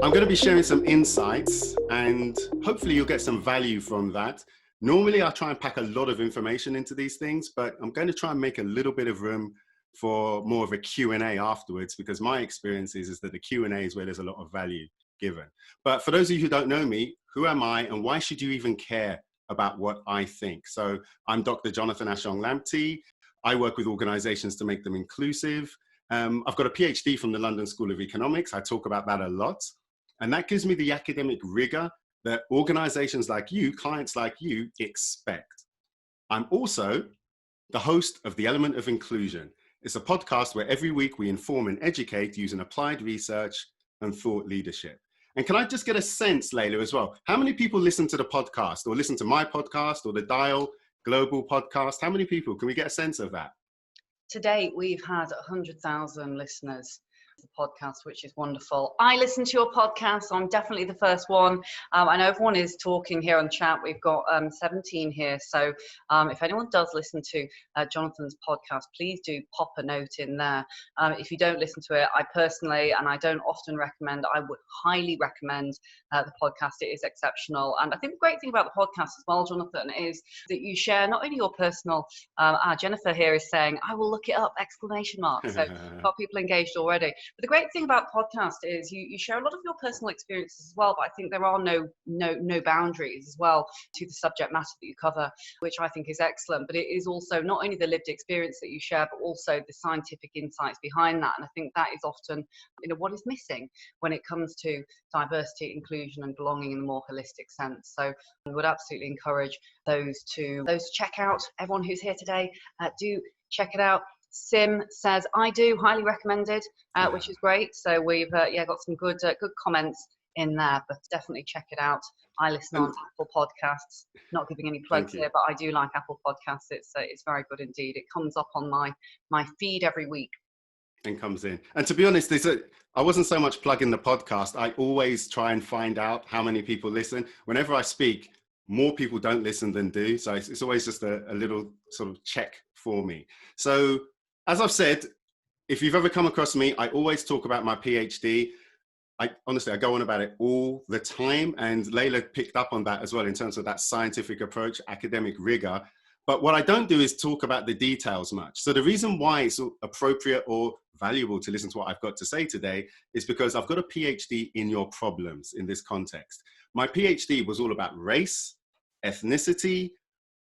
I'm going to be sharing some insights and hopefully you'll get some value from that. Normally I try and pack a lot of information into these things, but I'm going to try and make a little bit of room for more of a Q&A afterwards, because my experience is that the Q&A is where there's a lot of value given. But for those of you who don't know me, who am I and why should you even care about what I think? So I'm Dr. Jonathan Ashong-Lamptey. I work with organizations to make them inclusive. I've got a PhD from the London School of Economics. I talk about that a lot. And that gives me the academic rigor that organizations like you, clients like you, expect. I'm also the host of The Element of Inclusion. It's a podcast where every week we inform and educate using applied research and thought leadership. And can I just get a sense, Layla, as well? How many people listen to the podcast or listen to my podcast or the Dial Global podcast? How many people? Can we get a sense of that? To date, we've had 100,000 listeners to the podcast, which is wonderful. I listen to your podcast, so I'm definitely the first one. I know everyone is talking here on chat. We've got 17 here. So if anyone does listen to Jonathan's podcast, please do pop a note in there. If you don't listen to it, I personally, and I don't often recommend, I would highly recommend the podcast. It is exceptional. And I think the great thing about the podcast as well, Jonathan, is that you share not only your personal, Jennifer here is saying, I will look it up, exclamation mark. So got people engaged already. But the great thing about podcast is you share a lot of your personal experiences as well, but I think there are no boundaries as well to the subject matter that you cover, which I think is excellent. But it is also not only the lived experience that you share, but also the scientific insights behind that. And I think that is often, what is missing when it comes to diversity, inclusion and belonging in a more holistic sense. So I would absolutely encourage those to check out. Everyone who's here today, do check it out. Sim says, I do highly recommend it, which is great. So we've got some good comments in there, but definitely check it out. I listen on Apple Podcasts, not giving any plugs here, but I do like Apple Podcasts. It's very good indeed. It comes up on my feed every week. And comes in. And to be honest, I wasn't so much plugging the podcast. I always try and find out how many people listen. Whenever I speak, more people don't listen than do. So it's always just a little sort of check for me. So as I've said, if you've ever come across me, I always talk about my PhD. Honestly, I go on about it all the time. And Layla picked up on that as well in terms of that scientific approach, academic rigor. But what I don't do is talk about the details much. So the reason why it's appropriate or valuable to listen to what I've got to say today is because I've got a PhD in your problems in this context. My PhD was all about race, ethnicity,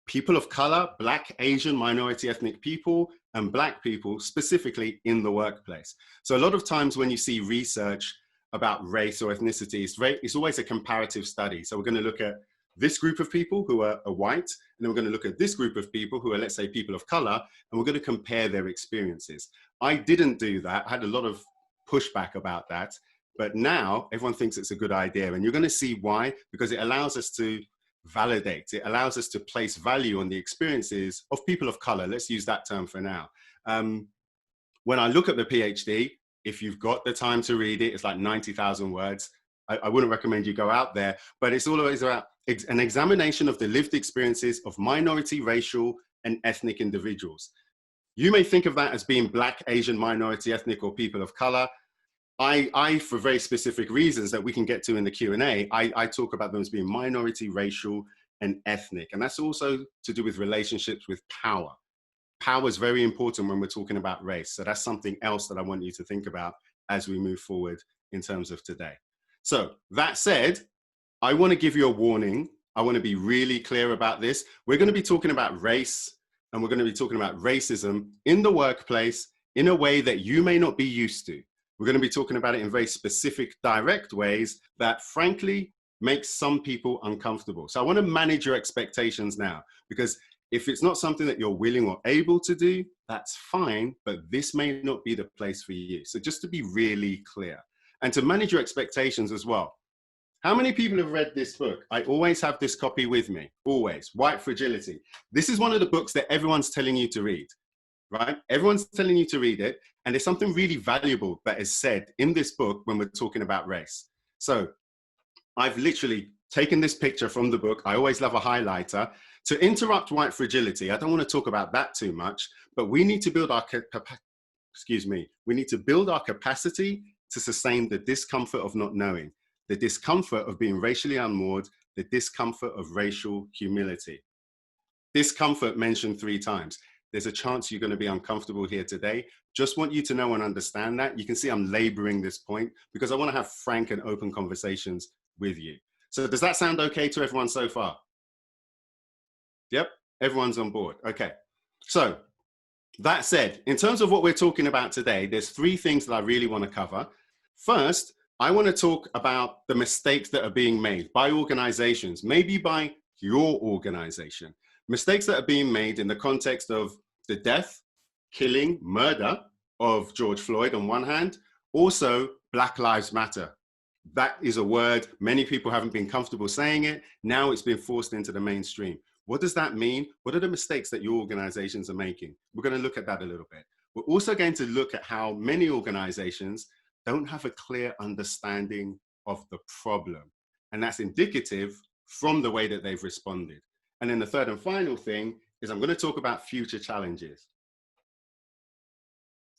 people of color, Black, Asian, minority ethnic people, and Black people specifically in the workplace. So a lot of times when you see research about race or ethnicity, it's always a comparative study. So we're going to look at this group of people who are white, and then we're going to look at this group of people who are, let's say, people of color, and we're going to compare their experiences. I didn't do that. I had a lot of pushback about that, but now everyone thinks it's a good idea, and you're going to see why, because it allows us to validate. It allows us to place value on the experiences of people of color. Let's use that term for now. When I look at the PhD, if you've got the time to read it, it's like 90,000 words. I wouldn't recommend you go out there, but it's always about an examination of the lived experiences of minority, racial, and ethnic individuals. You may think of that as being Black, Asian, minority, ethnic, or people of color. I, for very specific reasons that we can get to in the Q&A, I talk about them as being minority, racial, and ethnic. And that's also to do with relationships with power. Power is very important when we're talking about race. So that's something else that I want you to think about as we move forward in terms of today. So that said, I want to give you a warning. I want to be really clear about this. We're going to be talking about race, and we're going to be talking about racism in the workplace in a way that you may not be used to. We're going to be talking about it in very specific, direct ways that frankly make some people uncomfortable. So I want to manage your expectations now, because if it's not something that you're willing or able to do, that's fine, but this may not be the place for you. So just to be really clear and to manage your expectations as well. How many people have read this book? I always have this copy with me, always, White Fragility. This is one of the books that everyone's telling you to read. Right? Everyone's telling you to read it. And there's something really valuable that is said in this book when we're talking about race. So I've literally taken this picture from the book. I always love a highlighter. To interrupt white fragility, I don't want to talk about that too much, but we need to build our we need to build our capacity to sustain the discomfort of not knowing. the discomfort of being racially unmoored, the discomfort of racial humility. Discomfort mentioned 3 times. There's a chance you're going to be uncomfortable here today. Just want you to know and understand that. You can see I'm laboring this point because I want to have frank and open conversations with you. So does that sound okay to everyone so far? Yep, everyone's on board. Okay. So that said, in terms of what we're talking about today, there's 3 things that I really want to cover. First, I want to talk about the mistakes that are being made by organizations, maybe by your organization. Mistakes that are being made in the context of the death, killing, murder of George Floyd on one hand, also Black Lives Matter. That is a word, many people haven't been comfortable saying it. Now it's been forced into the mainstream. What does that mean? What are the mistakes that your organizations are making? We're going to look at that a little bit. We're also going to look at how many organizations don't have a clear understanding of the problem. And that's indicative from the way that they've responded. And then the third and final thing is I'm going to talk about future challenges.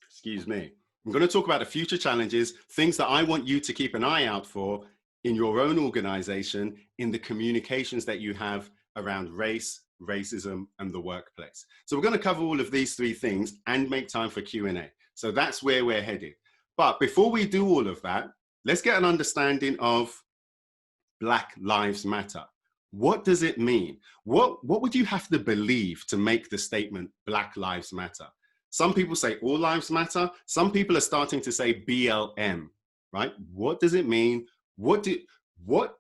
Excuse me. I'm going to talk about the future challenges, things that I want you to keep an eye out for in your own organization, in the communications that you have around race, racism, and the workplace. So we're going to cover all of these 3 things and make time for Q&A. So that's where we're headed. But before we do all of that, let's get an understanding of Black Lives Matter. What does it mean? What would you have to believe to make the statement Black Lives Matter? Some people say all lives matter. Some people are starting to say BLM, right? What does it mean? What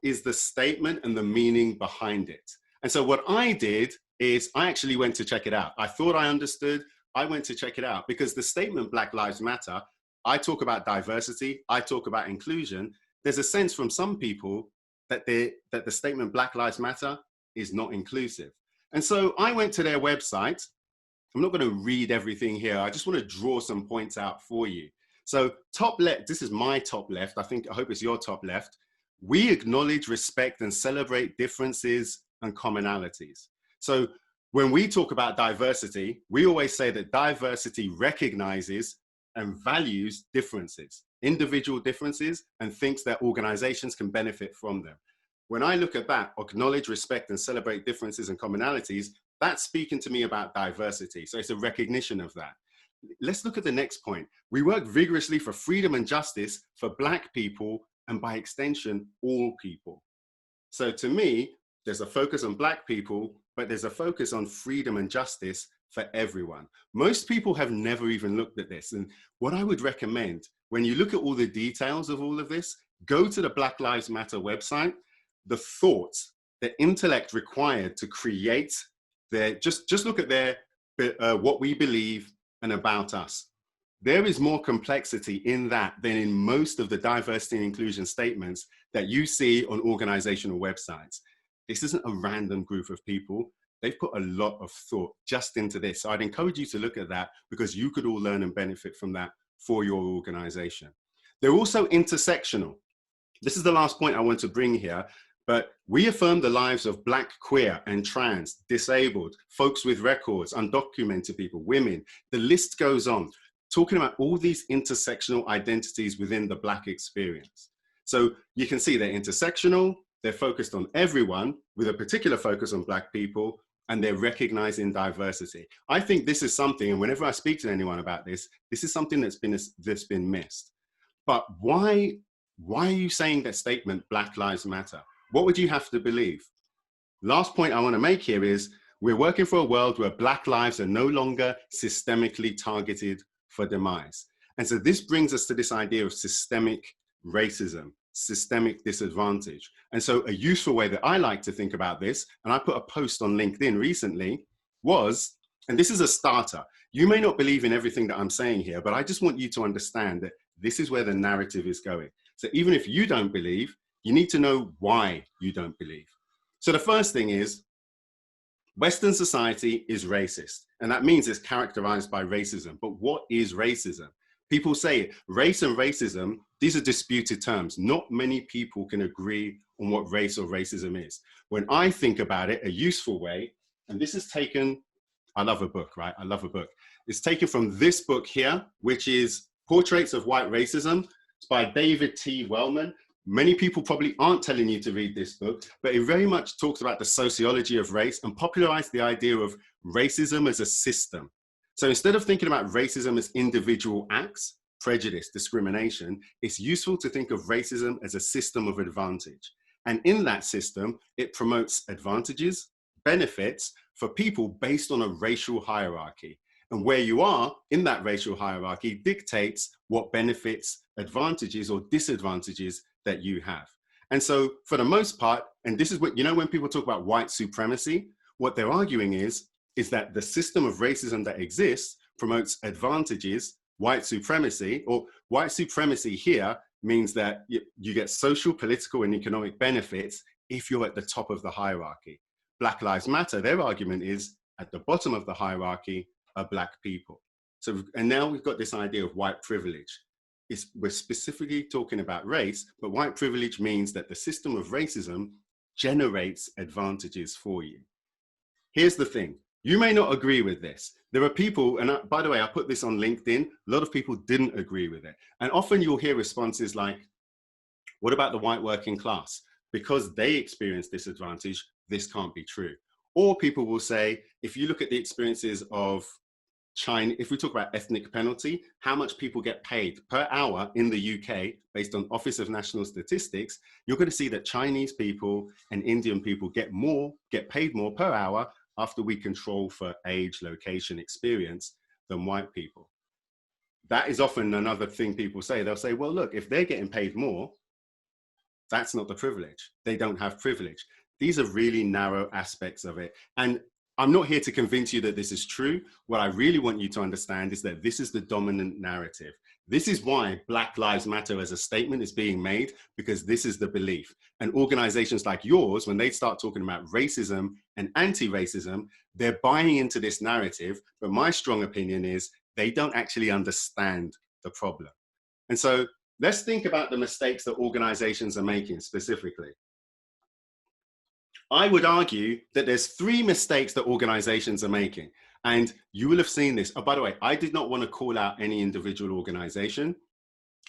is the statement and the meaning behind it? And so what I did is I actually went to check it out. I thought I understood. I went to check it out because the statement Black Lives Matter, I talk about diversity. I talk about inclusion. There's a sense from some people that the statement Black Lives Matter is not inclusive. And so I went to their website. I'm not going to read everything here. I just want to draw some points out for you. So top left, this is my top left. I hope it's your top left. We acknowledge, respect, and celebrate differences and commonalities. So when we talk about diversity, we always say that diversity recognizes and values differences, individual differences, and thinks that organizations can benefit from them. When I look at that, acknowledge, respect, and celebrate differences and commonalities, that's speaking to me about diversity. So it's a recognition of that. Let's look at the next point. We work vigorously for freedom and justice for Black people, and by extension, all people. So to me, there's a focus on Black people, but there's a focus on freedom and justice for everyone. Most people have never even looked at this. And what I would recommend, when you look at all the details of all of this, go to the Black Lives Matter website. The thoughts, the intellect required to create just look at their what we believe and about us. There is more complexity in that than in most of the diversity and inclusion statements that you see on organizational websites. This isn't a random group of people. They've put a lot of thought just into this. So I'd encourage you to look at that because you could all learn and benefit from that for your organization. They're also intersectional. This is the last point I want to bring here, but we affirm the lives of Black, queer, and trans, disabled, folks with records, undocumented people, women. The list goes on, talking about all these intersectional identities within the Black experience. So you can see they're intersectional, they're focused on everyone with a particular focus on Black people, and they're recognizing diversity. I think this is something, and whenever I speak to anyone about this, this is something that's been missed. But why are you saying that statement, Black Lives Matter? What would you have to believe? Last point I want to make here is we're working for a world where Black lives are no longer systemically targeted for demise. And so this brings us to this idea of systemic racism, systemic disadvantage. And so a useful way that I like to think about this, and I put a post on LinkedIn recently, was, and this is a starter, you may not believe in everything that I'm saying here, but I just want you to understand that this is where the narrative is going. So even if you don't believe, you need to know why you don't believe. So the first thing is, Western society is racist, and that means it's characterized by racism. But what is racism? People say race and racism, these are disputed terms. Not many people can agree on what race or racism is. When I think about it, a useful way, and this is taken, I love a book, right? I love a book. It's taken from this book here, which is Portraits of White Racism. It's by David T. Wellman. Many people probably aren't telling you to read this book, but it very much talks about the sociology of race and popularized the idea of racism as a system. So instead of thinking about racism as individual acts, prejudice, discrimination, it's useful to think of racism as a system of advantage. And in that system, it promotes advantages, benefits for people based on a racial hierarchy. And where you are in that racial hierarchy dictates what benefits, advantages, or disadvantages that you have. And so for the most part, and this is what, you know, when people talk about white supremacy, what they're arguing is that the system of racism that exists promotes advantages, white supremacy, or white supremacy here means that you get social, political, and economic benefits if you're at the top of the hierarchy. Black Lives Matter, their argument is at the bottom of the hierarchy are Black people. So, and now we've got this idea of white privilege. We're specifically talking about race, but white privilege means that the system of racism generates advantages for you. Here's the thing. You may not agree with this. There are people, and by the way, I put this on LinkedIn, a lot of people didn't agree with it. And often you'll hear responses like, what about the white working class? Because they experience disadvantage, this can't be true. Or people will say, if you look at the experiences of China, if we talk about ethnic penalty, how much people get paid per hour in the UK based on Office of National Statistics, you're going to see that Chinese people and Indian people get paid more per hour after we control for age, location, experience than white people. That is often another thing people say. They'll say, well, look, if they're getting paid more, that's not the privilege. They don't have privilege. These are really narrow aspects of it. And I'm not here to convince you that this is true. What I really want you to understand is that this is the dominant narrative. This is why Black Lives Matter as a statement is being made, because this is the belief. And organizations like yours, when they start talking about racism and anti-racism, they're buying into this narrative. But my strong opinion is they don't actually understand the problem. And so let's think about the mistakes that organizations are making specifically. I would argue that there's 3 mistakes that organizations are making. And you will have seen this. Oh, by the way, I did not want to call out any individual organization.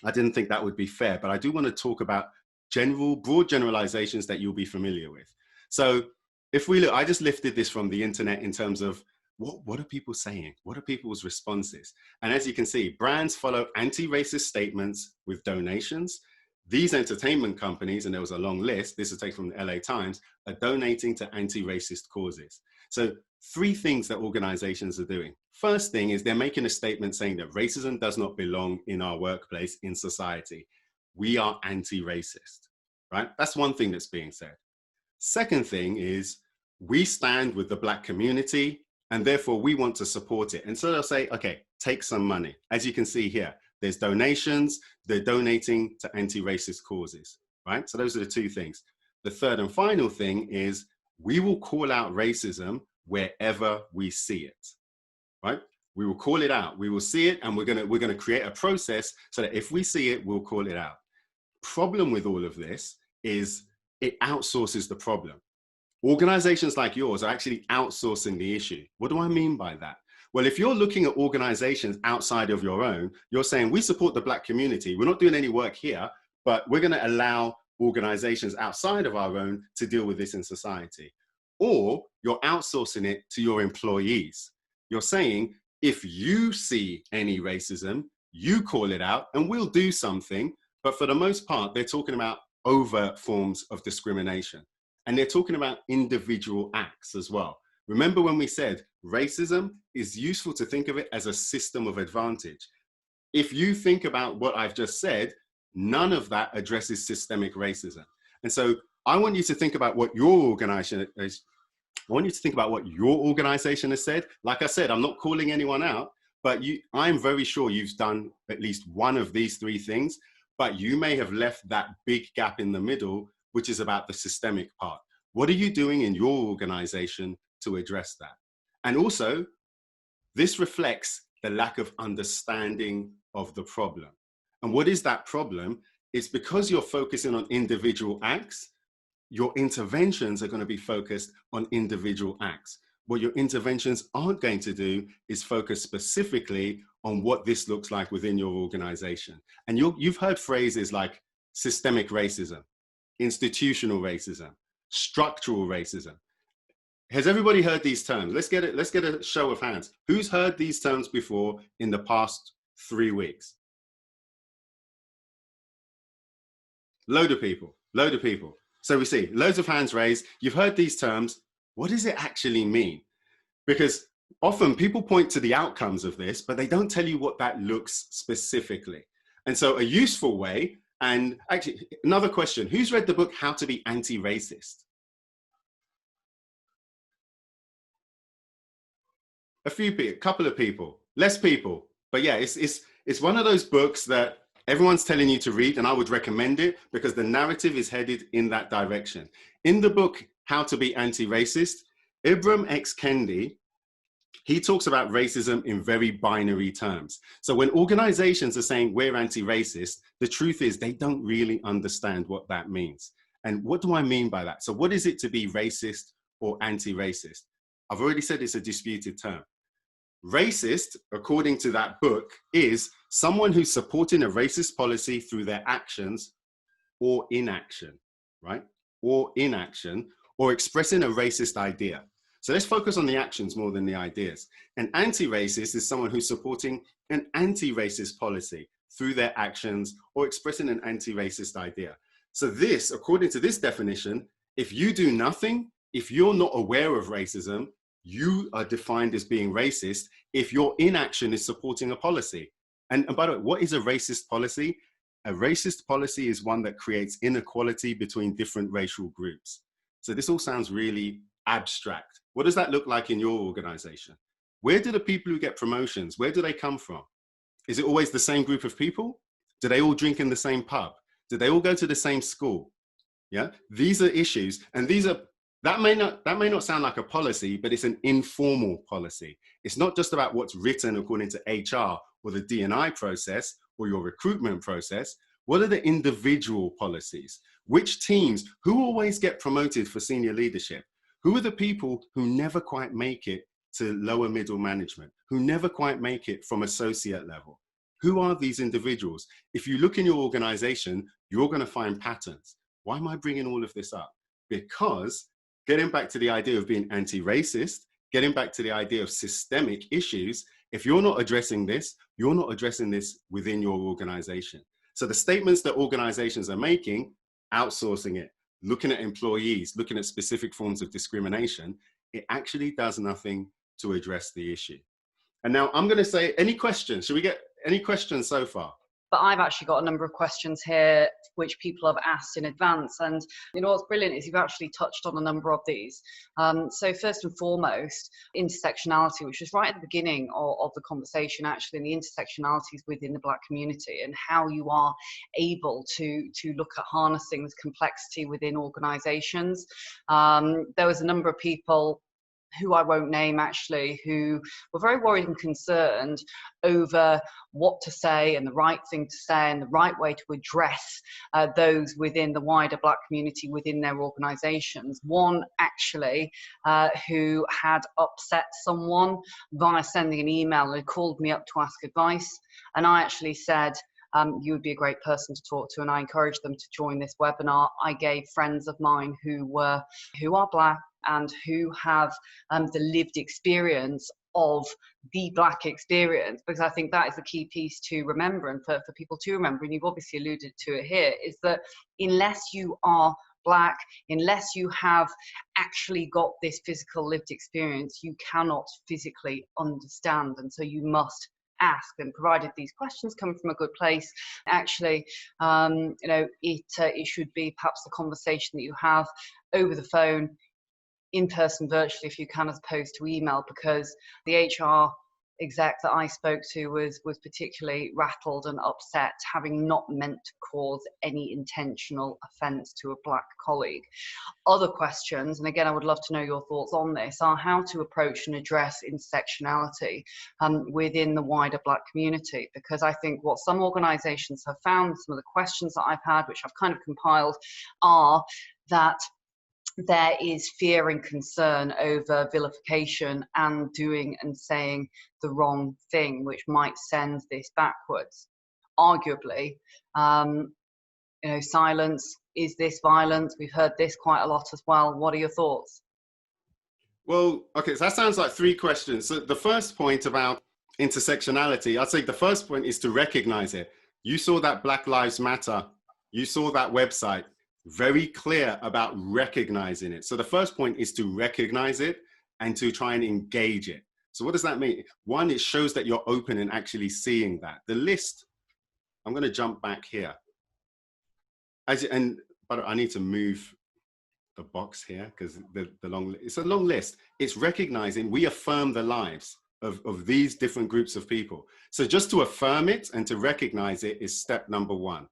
I didn't think that would be fair, but I do want to talk about broad generalizations that you'll be familiar with. So if we look, I just lifted this from the internet in terms of what are people saying? What are people's responses? And as you can see, brands follow anti-racist statements with donations. These entertainment companies, and there was a long list, this is taken from the LA Times, are donating to anti-racist causes. So 3 things that organizations are doing. First thing is they're making a statement saying that racism does not belong in our workplace, in society. We are anti-racist, right? That's one thing that's being said. Second thing is we stand with the Black community and therefore we want to support it. And so they'll say, okay, take some money. As you can see here, there's donations, they're donating to anti-racist causes, right? So those are the 2 things. The third and final thing is we will call out racism wherever we see it, right? We will call it out, we will see it, and we're gonna create a process so that if we see it, we'll call it out. Problem with all of this is it outsources the problem. Organizations like yours are actually outsourcing the issue. What do I mean by that? Well, if you're looking at organizations outside of your own, you're saying, we support the Black community. We're not doing any work here, but we're going to allow organizations outside of our own to deal with this in society. Or you're outsourcing it to your employees. You're saying, if you see any racism, you call it out and we'll do something. But for the most part, they're talking about overt forms of discrimination. And they're talking about individual acts as well. Remember when we said racism is useful to think of it as a system of advantage. If you think about what I've just said, none of that addresses systemic racism. And so I want you to think about what your organization is. I want you to think about what your organization has said. Like I said, I'm not calling anyone out, but I'm very sure you've done at least one of these 3 things, but you may have left that big gap in the middle, which is about the systemic part. What are you doing in your organization to address that? And also, this reflects the lack of understanding of the problem. And what is that problem? It's because you're focusing on individual acts, your interventions are going to be focused on individual acts. What your interventions aren't going to do is focus specifically on what this looks like within your organization. And you've heard phrases like systemic racism, institutional racism, structural racism. Has everybody heard these terms? Let's get a show of hands. Who's heard these terms before in the past 3 weeks? Load of people. So we see loads of hands raised. You've heard these terms. What does it actually mean? Because often people point to the outcomes of this, but they don't tell you what that looks specifically. And so a useful way, and actually another question, who's read the book, How to Be Anti-Racist? A few people, a couple of people, less people. But yeah, it's one of those books that everyone's telling you to read, and I would recommend it because the narrative is headed in that direction. In the book, How to Be Anti-Racist, Ibram X. Kendi, he talks about racism in very binary terms. So when organizations are saying we're anti-racist, the truth is they don't really understand what that means. And what do I mean by that? So what is it to be racist or anti-racist? I've already said it's a disputed term. Racist, according to that book, is someone who's supporting a racist policy through their actions or inaction, right? Or inaction, or expressing a racist idea. So let's focus on the actions more than the ideas. An anti-racist is someone who's supporting an anti-racist policy through their actions or expressing an anti-racist idea. So this, according to this definition, if you do nothing, if you're not aware of racism, you are defined as being racist if your inaction is supporting a policy. And by the way, what is a racist policy? A racist policy is one that creates inequality between different racial groups. So this all sounds really abstract. What does that look like in your organization? Where do the people who get promotions, where do they come from? Is it always the same group of people? Do they all drink in the same pub? Do they all go to the same school? Yeah, these are issues, and that may not sound like a policy, but it's an informal policy. It's not just about what's written according to HR or the D&I process or your recruitment process. What are the individual policies? Which teams, who always get promoted for senior leadership? Who are the people who never quite make it to lower middle management, who never quite make it from associate level? Who are these individuals? If you look in your organization, you're going to find patterns. Why am I bringing all of this up? Because getting back to the idea of being anti-racist, getting back to the idea of systemic issues, if you're not addressing this, you're not addressing this within your organization. So the statements that organizations are making, outsourcing it, looking at employees, looking at specific forms of discrimination, it actually does nothing to address the issue. And now I'm going to say, any questions? Should we get any questions so far? But I've actually got a number of questions here which people have asked in advance. And you know what's brilliant is you've actually touched on a number of these. So first and foremost, intersectionality, which was right at the beginning of the conversation, actually, and the intersectionalities within the Black community and how you are able to look at harnessing this complexity within organisations. There was a number of people who I won't name actually, who were very worried and concerned over what to say and the right thing to say and the right way to address those within the wider Black community within their organisations. One actually who had upset someone via sending an email and called me up to ask advice, and I actually said, you would be a great person to talk to, and I encouraged them to join this webinar. I gave friends of mine who are Black and who have the lived experience of the Black experience, because I think that is the key piece to remember and for people to remember, and you've obviously alluded to it here, is that unless you are Black, unless you have actually got this physical lived experience, you cannot physically understand, and so you must ask. And provided these questions come from a good place, actually, it should be perhaps the conversation that you have over the phone, in person, virtually, if you can, as opposed to email, because the HR exec that I spoke to was particularly rattled and upset, having not meant to cause any intentional offence to a Black colleague. Other questions, and again I would love to know your thoughts on this, are how to approach and address intersectionality within the wider Black community, because I think what some organisations have found, some of the questions that I've had, which I've kind of compiled, are that there is fear and concern over vilification and doing and saying the wrong thing, which might send this backwards. Arguably, silence? Is this violence? We've heard this quite a lot as well. What are your thoughts? Well, okay, so that sounds like three questions. So the first point about intersectionality, I'd say the first point is to recognize it. You saw that Black Lives Matter, you saw that website, very clear about recognizing it. So the first point is to recognize it and to try and engage it. So what does that mean? One, it shows that you're open and actually seeing that. The list, I'm going to jump back here. But I need to move the box here because it's a long list. It's recognizing we affirm the lives of these different groups of people. So just to affirm it and to recognize it is step number one.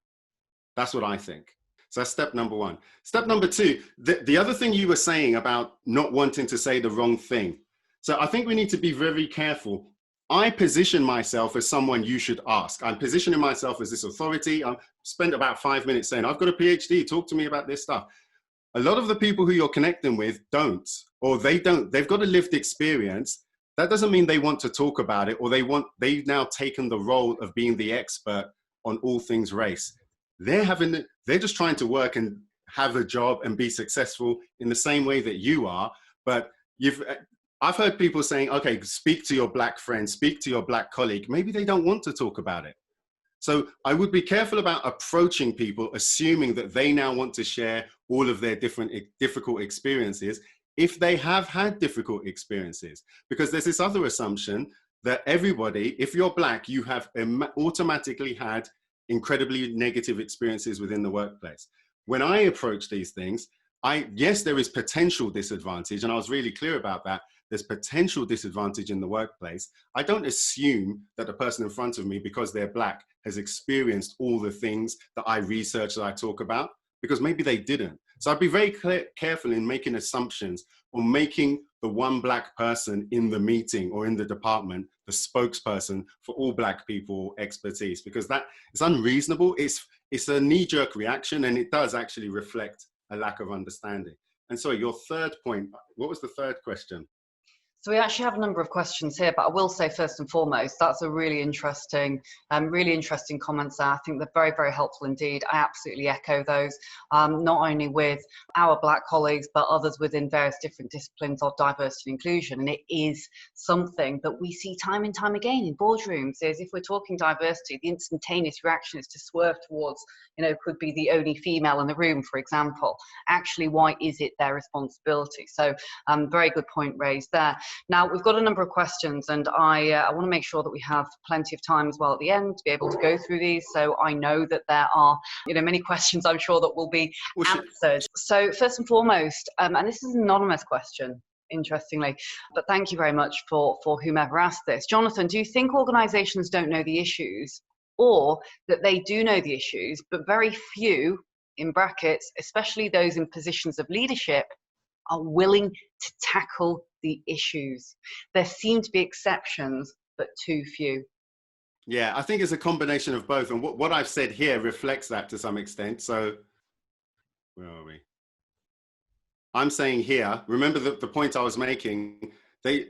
That's what I think. So that's step number one. Step number two, the other thing you were saying about not wanting to say the wrong thing. So I think we need to be very careful. I position myself as someone you should ask. I'm positioning myself as this authority. I spent about 5 minutes saying, I've got a PhD, talk to me about this stuff. A lot of the people who you're connecting with don't, or they've got a lived experience. That doesn't mean they want to talk about it, or they've now taken the role of being the expert on all things race. They're just trying to work and have a job and be successful in the same way that you are. But I've heard people saying, okay, speak to your Black friend, speak to your Black colleague. Maybe they don't want to talk about it. So I would be careful about approaching people, assuming that they now want to share all of their difficult experiences if they have had difficult experiences. Because there's this other assumption that everybody, if you're Black, you have automatically had incredibly negative experiences within the workplace. When I approach these things, yes, there is potential disadvantage, and I was really clear about that. There's potential disadvantage in the workplace. I don't assume that the person in front of me, because they're Black, has experienced all the things that I research, that I talk about, because maybe they didn't. So I'd be very careful in making assumptions or making the one Black person in the meeting or in the department the spokesperson for all Black people expertise, because that is unreasonable. It's a knee-jerk reaction, and it does actually reflect a lack of understanding. And so your third point, what was the third question? So we actually have a number of questions here, but I will say first and foremost, that's a really interesting comments there. I think they're very, very helpful indeed. I absolutely echo those, not only with our Black colleagues, but others within various different disciplines of diversity and inclusion. And it is something that we see time and time again in boardrooms, is if we're talking diversity, the instantaneous reaction is to swerve towards, could be the only female in the room, for example. Actually, why is it their responsibility? So very good point raised there. Now, we've got a number of questions, and I want to make sure that we have plenty of time as well at the end to be able to go through these. So I know that there are, many questions I'm sure that will be answered. So first and foremost, and this is an anonymous question, interestingly, but thank you very much for whomever asked this. Jonathan, do you think organisations don't know the issues, or that they do know the issues, but very few, in brackets, especially those in positions of leadership, are willing to tackle the issues? There seem to be exceptions, but too few. Yeah, I think it's a combination of both. And what I've said here reflects that to some extent. So where are we? I'm saying here, remember the point I was making, they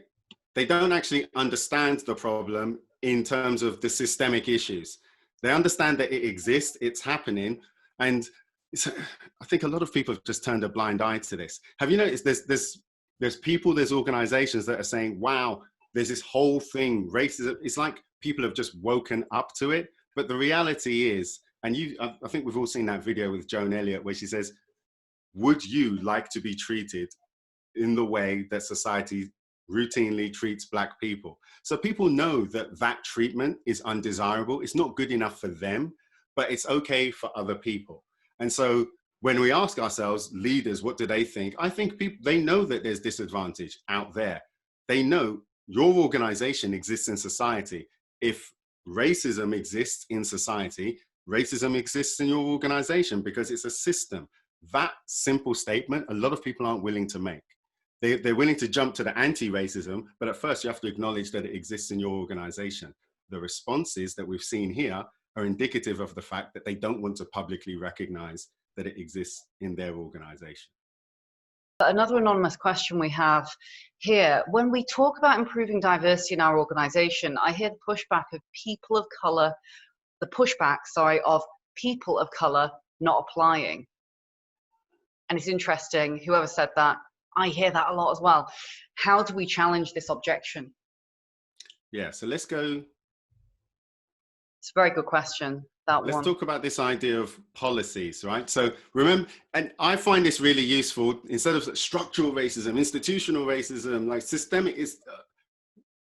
don't actually understand the problem in terms of the systemic issues. They understand that it exists, it's happening. And I think a lot of people have just turned a blind eye to this. Have you noticed there's people, there's organizations that are saying, wow, there's this whole thing, racism. It's like people have just woken up to it. But the reality is, and I think we've all seen that video with Joan Elliott where she says, would you like to be treated in the way that society routinely treats Black people? So people know that that treatment is undesirable. It's not good enough for them, but it's okay for other people. And so when we ask ourselves, leaders, what do they think? I think they know that there's disadvantage out there. They know your organization exists in society. If racism exists in society, racism exists in your organization because it's a system. That simple statement, a lot of people aren't willing to make. They're willing to jump to the anti-racism, but at first you have to acknowledge that it exists in your organization. The responses that we've seen here are indicative of the fact that they don't want to publicly recognize that it exists in their organization. Another anonymous question we have here, when we talk about improving diversity in our organization, I hear the pushback of people of color not applying. And it's interesting, whoever said that, I hear that a lot as well. How do we challenge this objection? Yeah, so let's go. It's a very good question, that Let's one. talk about this idea of policies, right? So remember, and I find this really useful, instead of structural racism, institutional racism, like systemic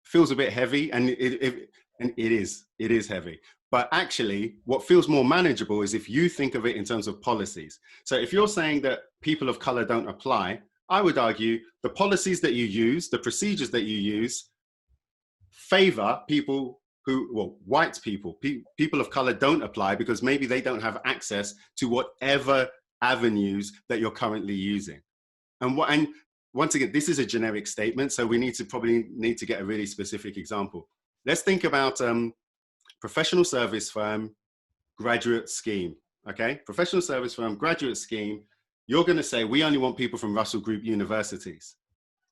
feels a bit heavy, and it is heavy. But actually, what feels more manageable is if you think of it in terms of policies. So if you're saying that people of color don't apply, I would argue the policies that you use, the procedures that you use, favor people who, well, white people, people of color don't apply because maybe they don't have access to whatever avenues that you're currently using. And once again, this is a generic statement, so we probably need to get a really specific example. Let's think about professional service firm, graduate scheme, okay? Professional service firm, graduate scheme, you're gonna say, we only want people from Russell Group universities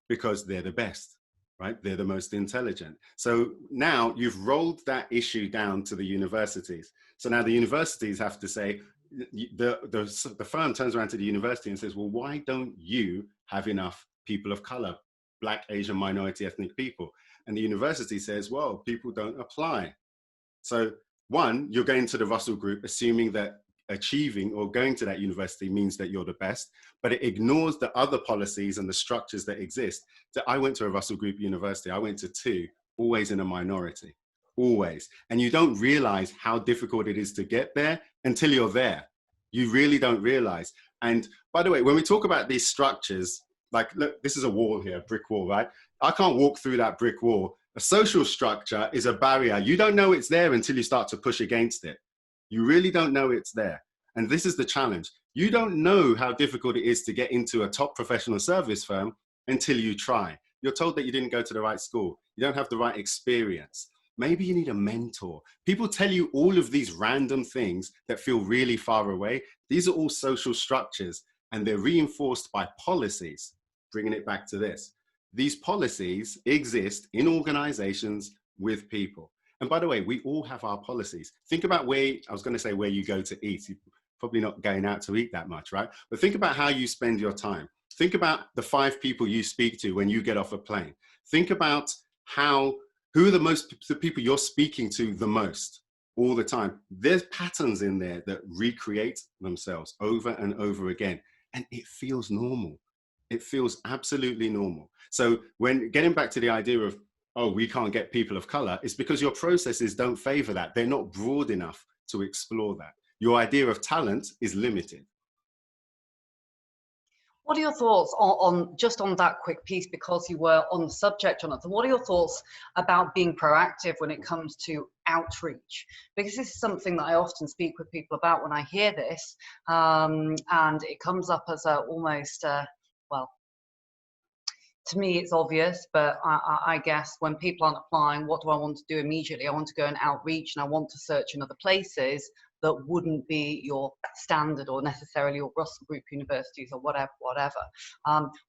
because they're the best, right? They're the most intelligent. So now you've rolled that issue down to the universities. So now the universities have to say, the firm turns around to the university and says, well, why don't you have enough people of color, Black, Asian, minority, ethnic people? And the university says, well, people don't apply. So one, you're going to the Russell Group, assuming that achieving or going to that university means that you're the best, but it ignores the other policies and the structures that exist. So I went to a Russell Group university, I went to two, always in a minority, always. And you don't realize how difficult it is to get there until you're there. You really don't realize. And by the way, when we talk about these structures, like, look, this is a wall here, a brick wall, right? I can't walk through that brick wall. A social structure is a barrier. You don't know it's there until you start to push against it. You really don't know it's there. And this is the challenge. You don't know how difficult it is to get into a top professional service firm until you try. You're told that you didn't go to the right school. You don't have the right experience. Maybe you need a mentor. People tell you all of these random things that feel really far away. These are all social structures, and they're reinforced by policies. Bringing it back to this. These policies exist in organizations with people. And by the way, we all have our policies. Think about where you go to eat. You're probably not going out to eat that much, right? But think about how you spend your time. Think about the 5 people you speak to when you get off a plane. Think about who are the people you're speaking to the most all the time. There's patterns in there that recreate themselves over and over again. And it feels normal. It feels absolutely normal. So when getting back to the idea of, oh, we can't get people of color, it's because your processes don't favor that. They're not broad enough to explore that. Your idea of talent is limited. What are your thoughts on that quick piece, because you were on the subject, Jonathan? What are your thoughts about being proactive when it comes to outreach? Because this is something that I often speak with people about when I hear this, and it comes up as almost, well, to me it's obvious, but I guess when people aren't applying, what do I want to do immediately? I want to go and outreach, and I want to search in other places that wouldn't be your standard or necessarily your Russell Group universities or whatever.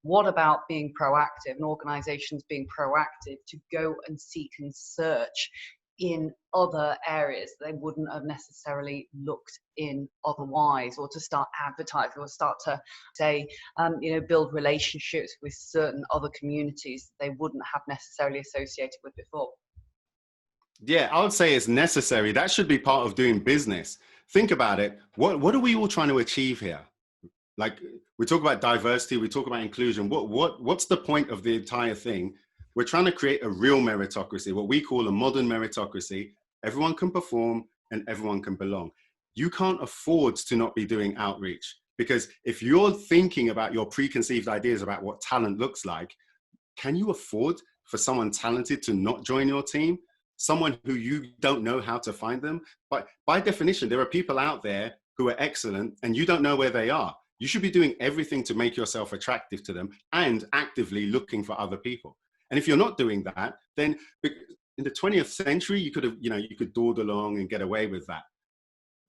What about being proactive and organizations being proactive to go and seek and search in other areas they wouldn't have necessarily looked in otherwise, or to start advertising, or start to say, build relationships with certain other communities they wouldn't have necessarily associated with before? Yeah, I would say it's necessary. That should be part of doing business. Think about it. What are we all trying to achieve here? Like, we talk about diversity, we talk about inclusion. What's the point of the entire thing? We're trying to create a real meritocracy, what we call a modern meritocracy. Everyone can perform and everyone can belong. You can't afford to not be doing outreach, because if you're thinking about your preconceived ideas about what talent looks like, can you afford for someone talented to not join your team? Someone who you don't know how to find them? But by definition, there are people out there who are excellent and you don't know where they are. You should be doing everything to make yourself attractive to them and actively looking for other people. And if you're not doing that, then in the 20th century, you could dawdle along and get away with that.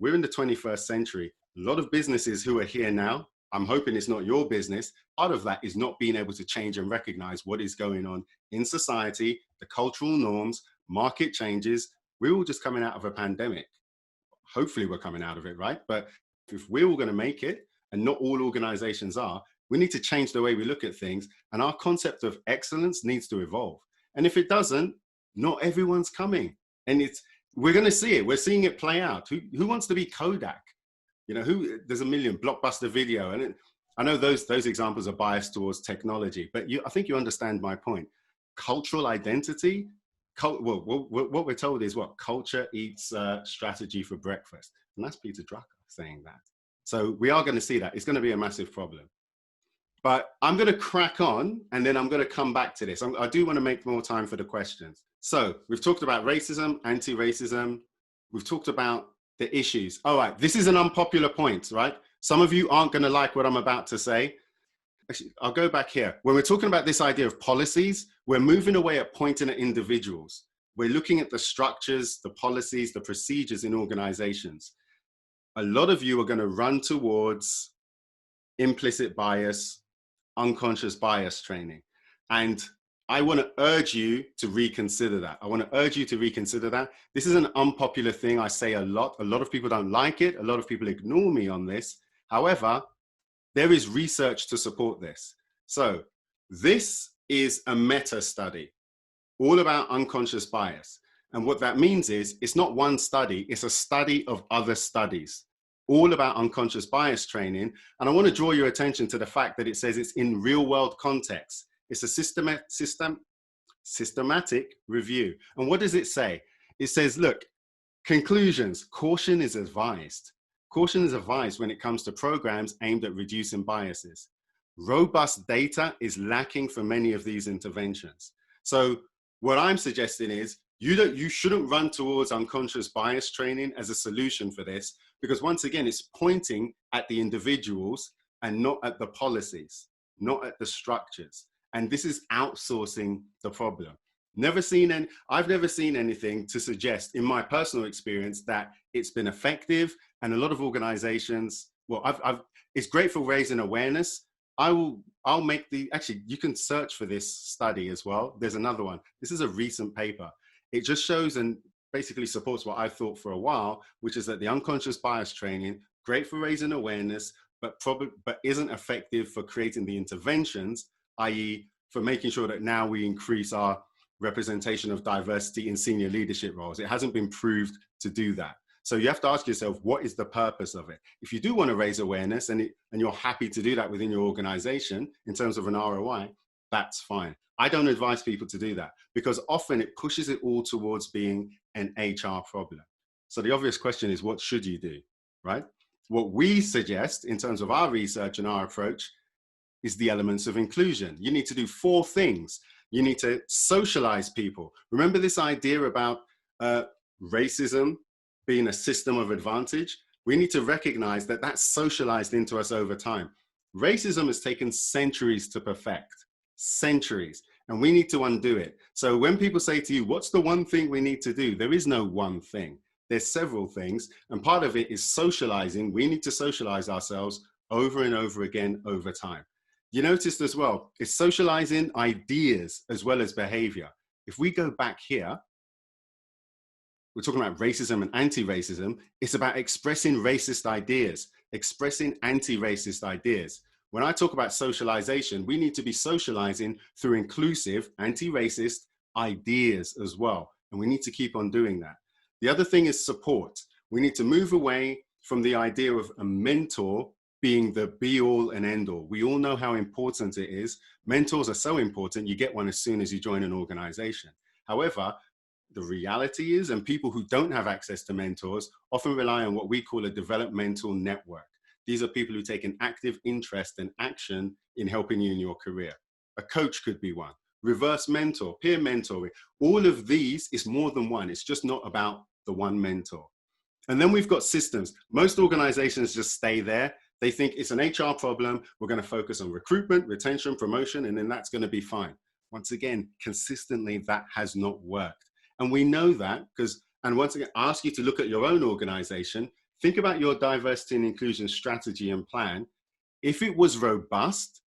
We're in the 21st century. A lot of businesses who are here now, I'm hoping it's not your business. Part of that is not being able to change and recognize what is going on in society, the cultural norms, market changes. We're all just coming out of a pandemic. Hopefully we're coming out of it, right? But if we're all going to make it, and not all organizations are, we need to change the way we look at things. And our concept of excellence needs to evolve. And if it doesn't, not everyone's coming. And we're going to see it. We're seeing it play out. Who wants to be Kodak? You know, there's a million Blockbuster Video. And I know those examples are biased towards technology, but I think you understand my point. Cultural identity, well, what we're told is what? Culture eats strategy for breakfast. And that's Peter Drucker saying that. So we are going to see that. It's going to be a massive problem. But I'm going to crack on, and then I'm going to come back to this. I do want to make more time for the questions. So we've talked about racism, anti-racism. We've talked about the issues. All right, this is an unpopular point, right? Some of you aren't going to like what I'm about to say. Actually, I'll go back here. When we're talking about this idea of policies, we're moving away at pointing at individuals. We're looking at the structures, the policies, the procedures in organizations. A lot of you are going to run towards implicit bias, unconscious bias training. And I want to urge you to reconsider that. I want to urge you to reconsider that. This is an unpopular thing I say a lot. A lot of people don't like it. A lot of people ignore me on this. However, there is research to support this. So this is a meta study all about unconscious bias. And what that means is it's not one study, it's a study of other studies, all about unconscious bias training. And I want to draw your attention to the fact that it says it's in real world context. It's a systematic review. And what does it say? It says, look, conclusions, caution is advised. Caution is advised when it comes to programs aimed at reducing biases. Robust data is lacking for many of these interventions. So what I'm suggesting is you shouldn't run towards unconscious bias training as a solution for this, because once again, it's pointing at the individuals and not at the policies, not at the structures. And this is outsourcing the problem. I've never seen anything to suggest in my personal experience that it's been effective. And a lot of organizations, well, it's great for raising awareness. I'll make actually, you can search for this study as well. There's another one. This is a recent paper. It just shows and basically supports what I've thought for a while, which is that the unconscious bias training, great for raising awareness, but isn't effective for creating the interventions, i.e. for making sure that now we increase our representation of diversity in senior leadership roles. It hasn't been proved to do that. So you have to ask yourself, what is the purpose of it? If you do want to raise awareness and you're happy to do that within your organization in terms of an ROI, that's fine. I don't advise people to do that because often it pushes it all towards being an HR problem. So the obvious question is, what should you do, right? What we suggest in terms of our research and our approach is the elements of inclusion. You need to do 4 things. You need to socialize people. Remember this idea about racism being a system of advantage? We need to recognize that that's socialized into us over time. Racism has taken centuries to perfect, centuries, and we need to undo it. So when people say to you, what's the one thing we need to do? There is no one thing. There's several things, and part of it is socializing. We need to socialize ourselves over and over again over time. You noticed as well, it's socializing ideas as well as behavior. If we go back here, we're talking about racism and anti-racism. It's about expressing racist ideas, expressing anti-racist ideas. When I talk about socialization, we need to be socializing through inclusive, anti-racist ideas as well. And we need to keep on doing that. The other thing is support. We need to move away from the idea of a mentor being the be all and end all. We all know how important it is. Mentors are so important. You get one as soon as you join an organization. However, the reality is, and people who don't have access to mentors often rely on what we call a developmental network. These are people who take an active interest and action in helping you in your career. A coach could be one. Reverse mentor, peer mentoring. All of these is more than one. It's just not about the one mentor. And then we've got systems. Most organizations just stay there. They think it's an HR problem. We're going to focus on recruitment, retention, promotion, and then that's going to be fine. Once again, consistently, that has not worked. And we know that because, and once again, I ask you to look at your own organization. Think about your diversity and inclusion strategy and plan. If it was robust,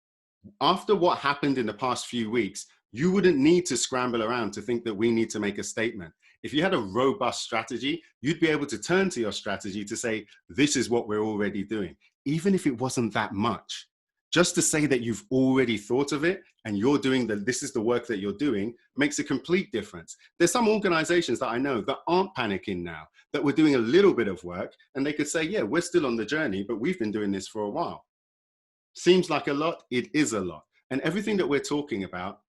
after what happened in the past few weeks, you wouldn't need to scramble around to think that we need to make a statement. If you had a robust strategy, you'd be able to turn to your strategy to say, this is what we're already doing, even if it wasn't that much. Just to say that you've already thought of it and you're doing this is the work that you're doing makes a complete difference. There's some organizations that I know that aren't panicking now, that we're doing a little bit of work and they could say, yeah, we're still on the journey, but we've been doing this for a while. Seems like a lot, it is a lot. And everything that we're talking about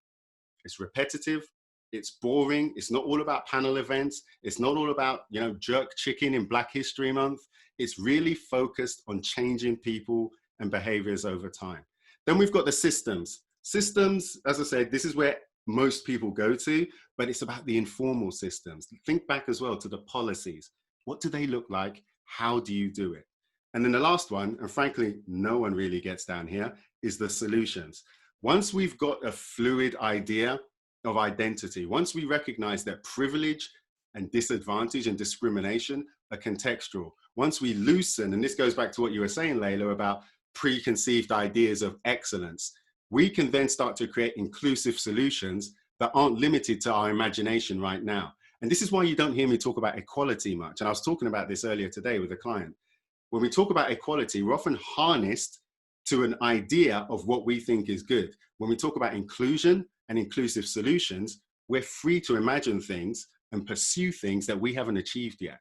is repetitive, it's boring, it's not all about panel events, it's not all about, jerk chicken in Black History Month. It's really focused on changing people and behaviors over time. Then we've got the systems. Systems, as I said, this is where most people go to, but it's about the informal systems. Think back as well to the policies. What do they look like? How do you do it? And then the last one, and frankly, no one really gets down here, is the solutions. Once we've got a fluid idea of identity, once we recognize that privilege and disadvantage and discrimination are contextual, once we loosen, and this goes back to what you were saying, Layla, about preconceived ideas of excellence, we can then start to create inclusive solutions that aren't limited to our imagination right now. And this is why you don't hear me talk about equality much. And I was talking about this earlier today with a client. When we talk about equality, we're often harnessed to an idea of what we think is good. When we talk about inclusion and inclusive solutions, we're free to imagine things and pursue things that we haven't achieved yet.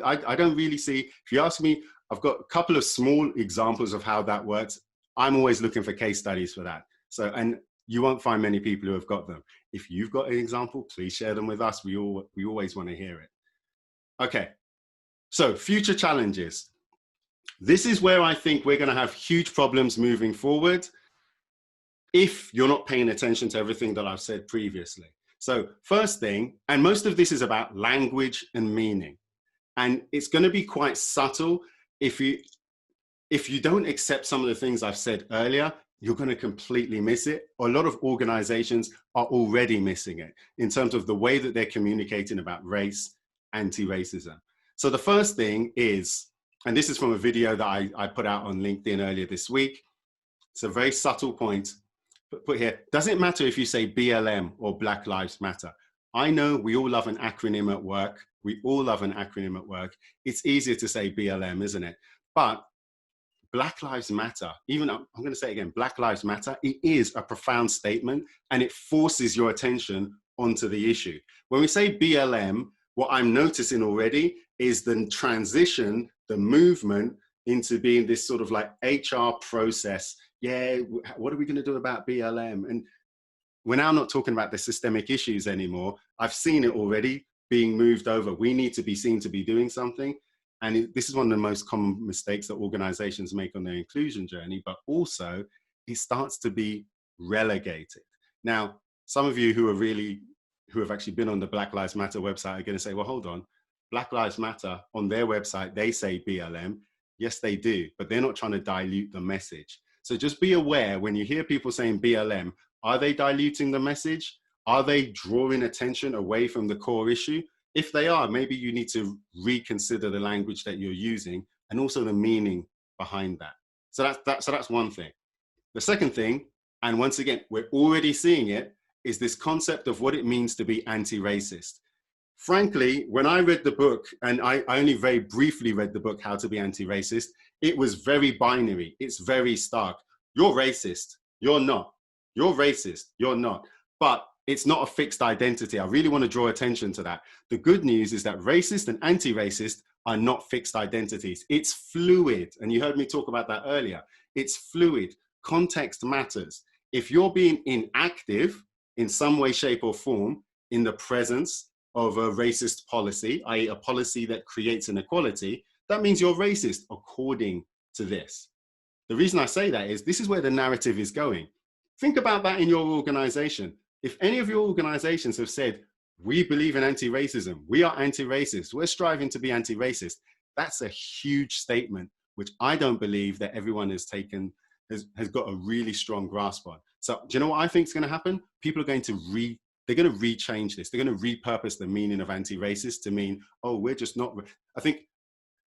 I don't really see, if you ask me, I've got a couple of small examples of how that works. I'm always looking for case studies for that. So, and you won't find many people who have got them. If you've got an example, please share them with us. We always want to hear it. Okay, so future challenges. This is where I think we're going to have huge problems moving forward if you're not paying attention to everything that I've said previously. So first thing, and most of this is about language and meaning. And it's going to be quite subtle. If you don't accept some of the things I've said earlier, you're going to completely miss it. A lot of organizations are already missing it in terms of the way that they're communicating about race, anti-racism. So the first thing is, and this is from a video that I put out on LinkedIn earlier this week. It's a very subtle point, put here. Doesn't matter if you say BLM or Black Lives Matter. I know we all love an acronym at work. We all love an acronym at work. It's easier to say BLM, isn't it? But Black Lives Matter, even, I'm going to say it again, Black Lives Matter, it is a profound statement and it forces your attention onto the issue. When we say BLM, what I'm noticing already is the transition, the movement into being this sort of like HR process. Yeah, what are we going to do about BLM? And we're now not talking about the systemic issues anymore. I've seen it already being moved over. We need to be seen to be doing something. And this is one of the most common mistakes that organizations make on their inclusion journey, but also it starts to be relegated. Now, some of you who have actually been on the Black Lives Matter website are going to say, well, hold on, Black Lives Matter on their website, they say BLM. Yes, they do, but they're not trying to dilute the message. So just be aware when you hear people saying BLM, are they diluting the message? Are they drawing attention away from the core issue? If they are, maybe you need to reconsider the language that you're using and also the meaning behind that. So that's one thing. The second thing, and once again, we're already seeing it, is this concept of what it means to be anti-racist. Frankly, when I read the book, and I only very briefly read the book, How to Be Anti-Racist, it was very binary. It's very stark. You're racist. You're not. You're racist. You're not. But it's not a fixed identity. I really want to draw attention to that. The good news is that racist and anti-racist are not fixed identities. It's fluid. And you heard me talk about that earlier. It's fluid. Context matters. If you're being inactive in some way, shape, or form in the presence of a racist policy, i.e. a policy that creates inequality, that means you're racist according to this. The reason I say that is this is where the narrative is going. Think about that in your organization. If any of your organizations have said, we believe in anti-racism, we are anti-racist, we're striving to be anti-racist, that's a huge statement, which I don't believe that everyone has taken, has got a really strong grasp on. So do you know what I think is going to happen? People are going to rechange this. They're going to repurpose the meaning of anti-racist to mean, oh, we're just not, I think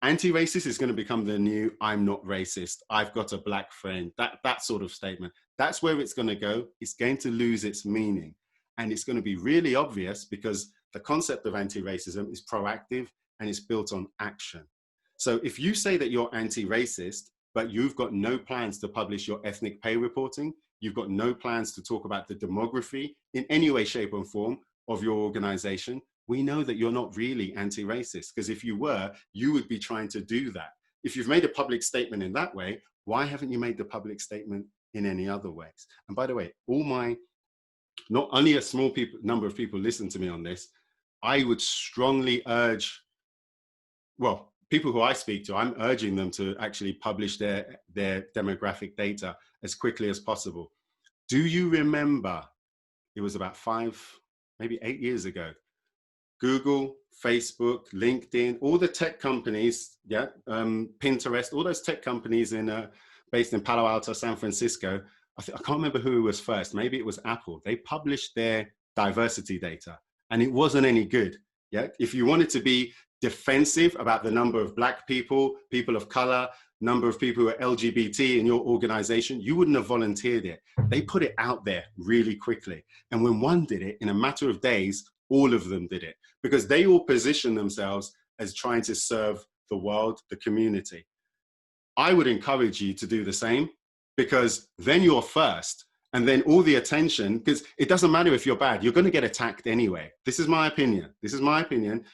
anti-racist is going to become the new, I'm not racist, I've got a black friend, that sort of statement. That's where it's going to go. It's going to lose its meaning. And it's going to be really obvious because the concept of anti-racism is proactive and it's built on action. So if you say that you're anti-racist, but you've got no plans to publish your ethnic pay reporting, you've got no plans to talk about the demography in any way, shape, or form of your organization, we know that you're not really anti-racist, because if you were, you would be trying to do that. If you've made a public statement in that way, why haven't you made the public statement in any other ways? And by the way, not only a small number of people listen to me on this, I would strongly urge, well, people who I speak to, I'm urging them to actually publish their demographic data as quickly as possible. Do you remember, it was about 5, maybe 8 years ago, Google, Facebook, LinkedIn, all the tech companies, Pinterest, all those tech companies based in Palo Alto, San Francisco, I can't remember who was first, maybe it was Apple. They published their diversity data and it wasn't any good. Yeah, if you wanted to be defensive about the number of Black people, people of color, number of people who are LGBT in your organization, you wouldn't have volunteered it. They put it out there really quickly. And when one did it, in a matter of days, all of them did it, because they all position themselves as trying to serve the world, the community. I would encourage you to do the same, because then you're first, and then all the attention, because it doesn't matter if you're bad, you're going to get attacked anyway. This is my opinion. This is my opinion.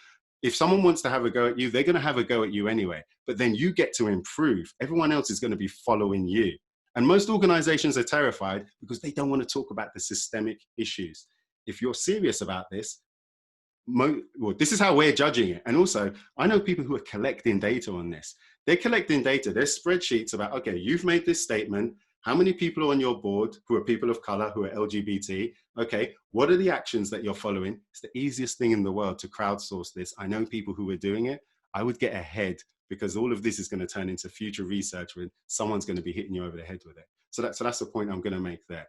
If someone wants to have a go at you, they're going to have a go at you anyway. But then you get to improve. Everyone else is going to be following you. And most organizations are terrified because they don't want to talk about the systemic issues. If you're serious about this, well, this is how we're judging it. And also, I know people who are collecting data on this. They're collecting data. There's spreadsheets about, okay, you've made this statement. How many people are on your board who are people of color, who are LGBT? Okay, what are the actions that you're following? It's the easiest thing in the world to crowdsource this. I know people who are doing it. I would get ahead, because all of this is going to turn into future research when someone's going to be hitting you over the head with it. So that's the point I'm going to make there.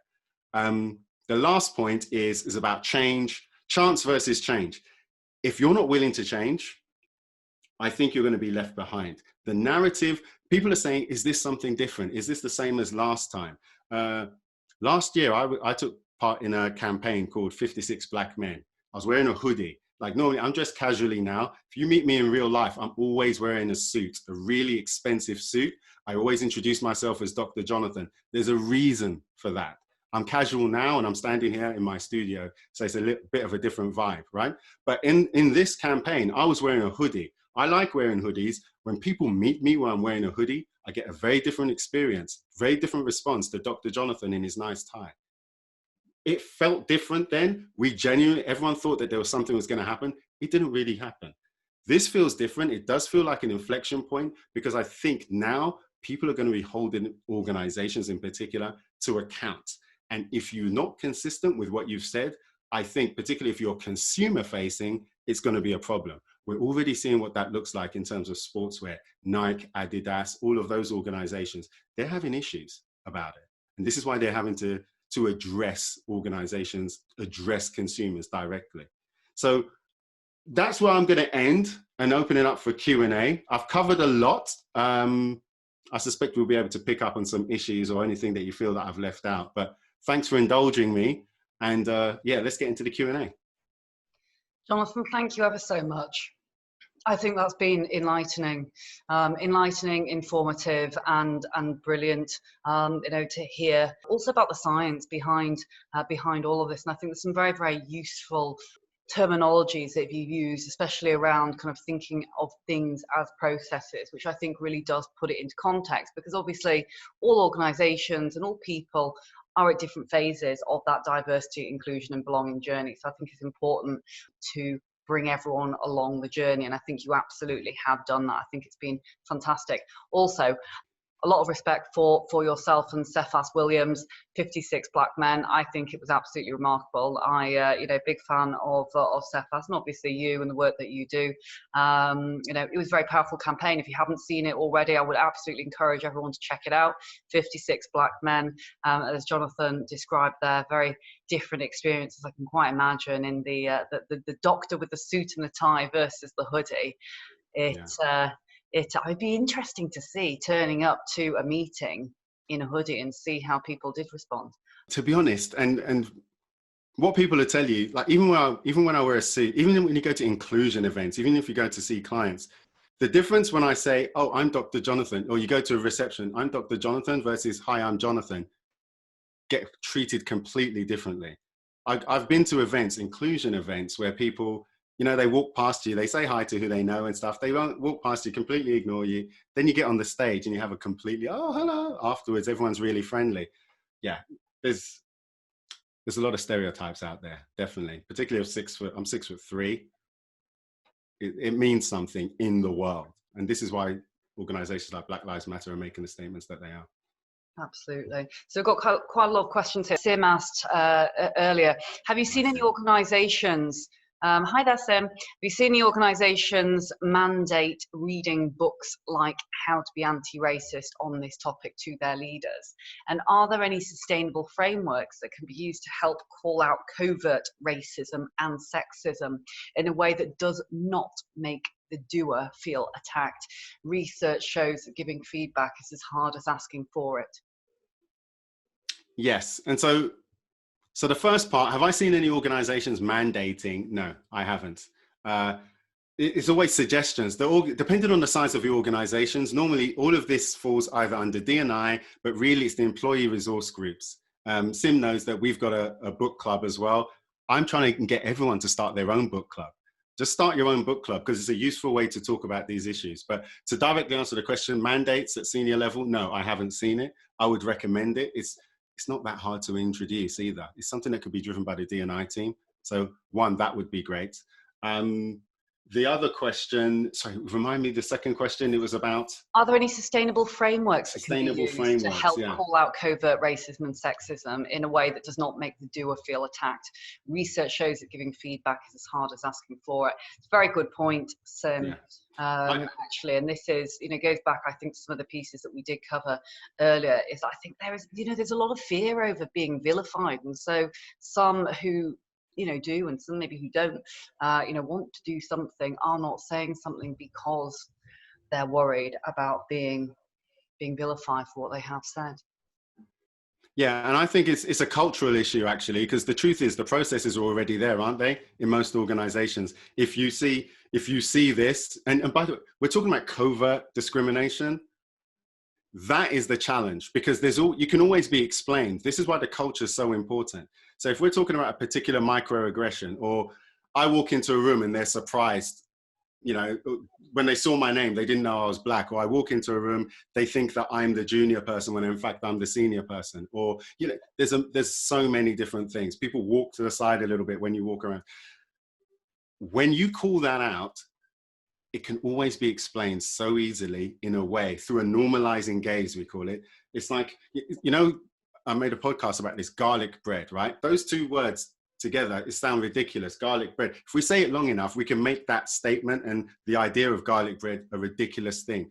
The last point is about change, chance versus change. If you're not willing to change, I think you're going to be left behind. The narrative, people are saying, is this something different? Is this the same as last time? Last year, I took part in a campaign called 56 Black Men. I was wearing a hoodie. Like normally, I'm dressed casually now. If you meet me in real life, I'm always wearing a suit, a really expensive suit. I always introduce myself as Dr. Jonathan. There's a reason for that. I'm casual now and I'm standing here in my studio, so it's a little bit of a different vibe, right? But in this campaign, I was wearing a hoodie. I like wearing hoodies. When people meet me when I'm wearing a hoodie, I get a very different experience, very different response to Dr. Jonathan in his nice tie. It felt different then. Everyone thought that there was something was going to happen. It didn't really happen. This feels different. It does feel like an inflection point, because I think now people are going to be holding organizations in particular to account. And if you're not consistent with what you've said, I think particularly if you're consumer facing, it's going to be a problem. We're already seeing what that looks like in terms of sportswear. Nike, Adidas, all of those organizations, they're having issues about it. And this is why they're having to address organizations, address consumers directly. So that's where I'm going to end and open it up for Q&A. I've covered a lot. I suspect we'll be able to pick up on some issues or anything that you feel that I've left out. But thanks for indulging me. And yeah, let's get into the Q&A. Jonathan, thank you ever so much. I think that's been enlightening, informative, and brilliant. To hear also about the science behind all of this. And I think there's some very, very useful terminologies that you use, especially around kind of thinking of things as processes, which I think really does put it into context, because obviously all organizations and all people are at different phases of that diversity, inclusion and belonging journey. So I think it's important to bring everyone along the journey, and I think you absolutely have done that. I think it's been fantastic. Also, a lot of respect for yourself and Cephas Williams, 56 Black Men. I think it was absolutely remarkable. Big fan of Cephas, and obviously you and the work that you do. It was a very powerful campaign. If you haven't seen it already, I would absolutely encourage everyone to check it out. 56 Black Men, as Jonathan described there, very different experiences. I can quite imagine in the doctor with the suit and the tie versus the hoodie. It'd be interesting to see turning up to a meeting in a hoodie and see how people did respond. To be honest, and what people will tell you, like even when I wear a suit, even when you go to inclusion events, even if you go to see clients, the difference when I say, oh, I'm Dr. Jonathan, or you go to a reception, I'm Dr. Jonathan versus hi, I'm Jonathan, get treated completely differently. I've been to events, inclusion events, where people, you know, they walk past you, they say hi to who they know and stuff. They won't walk past you, completely ignore you. Then you get on the stage and you have a completely, oh, hello. Afterwards, everyone's really friendly. Yeah, there's a lot of stereotypes out there, definitely. Particularly of 6 foot, I'm 6'3". It means something in the world. And this is why organizations like Black Lives Matter are making the statements that they are. Absolutely. So we've got quite a lot of questions here. Sim asked earlier, have you seen any organizations, hi there Sim, have you seen any organizations mandate reading books like How to Be Anti-Racist on this topic to their leaders? And are there any sustainable frameworks that can be used to help call out covert racism and sexism in a way that does not make the doer feel attacked? Research shows that giving feedback is as hard as asking for it. Yes. And so the first part, have I seen any organizations mandating? No, I haven't. It's always suggestions. Depending on the size of your organizations, normally all of this falls either under D&I, but really it's the employee resource groups. Sim knows that we've got a book club as well. I'm trying to get everyone to start their own book club. Just start your own book club because it's a useful way to talk about these issues. But to directly answer the question, mandates at senior level, no, I haven't seen it. I would recommend it. It's not that hard to introduce either. It's something that could be driven by the D&I team. So one, that would be great. The other question, sorry, remind me the second question, it was about? Are there any sustainable frameworks that can be used to help call out covert racism and sexism in a way that does not make the doer feel attacked? Research shows that giving feedback is as hard as asking for it. It's a very good point, Sim. Yeah. Actually, and this is, goes back, I think, to some of the pieces that we did cover earlier, is I think there is, there's a lot of fear over being vilified. And so some who, do, and some maybe who don't, want to do something are not saying something because they're worried about being vilified for what they have said. Yeah, and I think it's a cultural issue, actually, because the truth is the processes are already there, aren't they, in most organizations? If you see this, and by the way, we're talking about covert discrimination. That is the challenge, because you can always be explained. This is why the culture is so important. So if we're talking about a particular microaggression, or I walk into a room and they're surprised, when they saw my name, they didn't know I was Black, or I walk into a room, they think that I'm the junior person when in fact I'm the senior person, or, there's so many different things. People walk to the side a little bit when you walk around. When you call that out, it can always be explained so easily in a way through a normalizing gaze, we call it. It's like, I made a podcast about this, garlic bread, right? Those two words together, it sounds ridiculous, garlic bread. If we say it long enough, we can make that statement and the idea of garlic bread a ridiculous thing.